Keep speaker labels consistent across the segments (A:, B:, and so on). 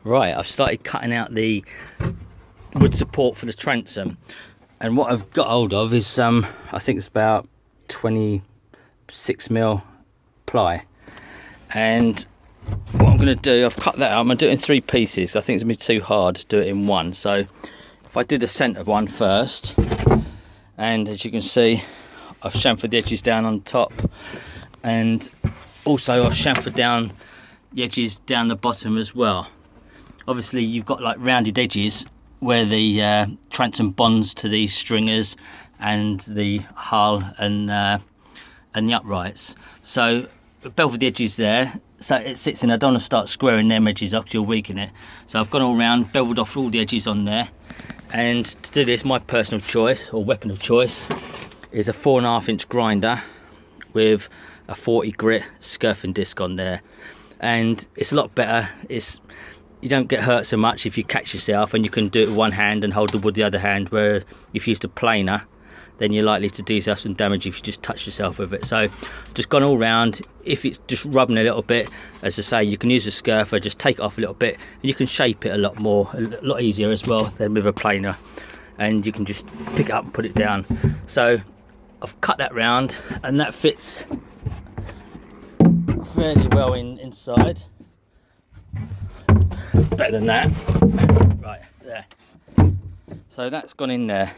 A: Right, I've started cutting out the wood support for the transom, and what I've got hold of is I think it's about 26mm ply. And what I'm going to do, I've cut that out. I'm going to do it in 3 pieces. I think it's going to be too hard to do it in one. So if I do the centre one first, and as you can see, I've chamfered the edges down on top, and also I've chamfered down the edges down the bottom as well. Obviously you've got like rounded edges where the transom bonds to these stringers and the hull and the uprights. So beveled the edges there, so it sits in. I don't want to start squaring them edges up, you'll weaken it. So I've gone all round, beveled off all the edges on there. And to do this, my personal choice or weapon of choice is a 4.5-inch grinder with a 40 grit scurfing disc on there. And it's a lot better. You don't get hurt so much if you catch yourself, and you can do it with one hand and hold the wood with the other hand, where if you used a planer, then you're likely to do yourself some damage if you just touch yourself with it. So just gone all round. If it's just rubbing a little bit, as I say, you can use a scurfer, just take it off a little bit, and you can shape it a lot easier as well than with a planer. And you can just pick it up and put it down. So I've cut that round, and that fits fairly well inside. Better than that. Right there. So that's gone in there,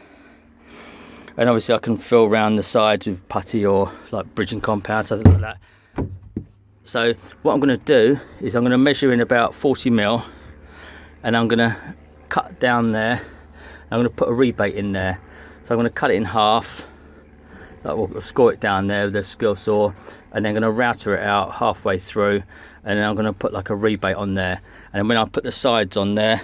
A: and obviously I can fill around the sides with putty or like bridging compound, something like that. So what I'm going to do is I'm going to measure in about 40mm, and I'm going to cut down there. I'm going to put a rebate in there, so I'm going to cut it in half, like we'll score it down there with a skill saw, and then I'm going to router it out halfway through, and then I'm going to put like a rebate on there. And then when I put the sides on there,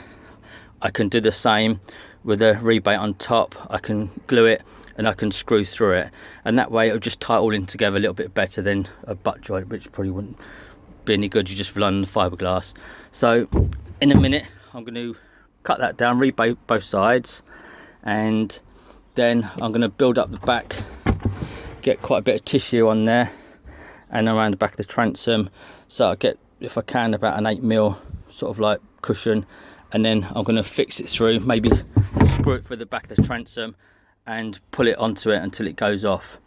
A: I can do the same with a rebate on top. I can glue it and I can screw through it, and that way it'll just tie it all in together a little bit better than a butt joint, which probably wouldn't be any good. You just rely on the fiberglass. So in a minute I'm going to cut that down, rebate both sides, and then I'm going to build up the back, get quite a bit of tissue on there and around the back of the transom, so I get, if I can, about an 8mm sort of like cushion. And then I'm going to fix it through, maybe screw it through the back of the transom and pull it onto it until it goes off.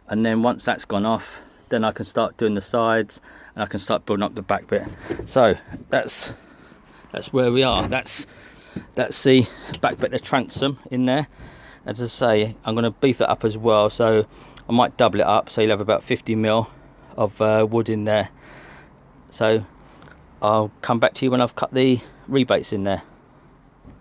A: And then once that's gone off, then I can start doing the sides and I can start building up the back bit. So that's where we are. That's the back bit of the transom in there. As I say, I'm going to beef it up as well, so I might double it up, so you'll have about 50mm of wood in there. So I'll come back to you when I've cut the rebates in there.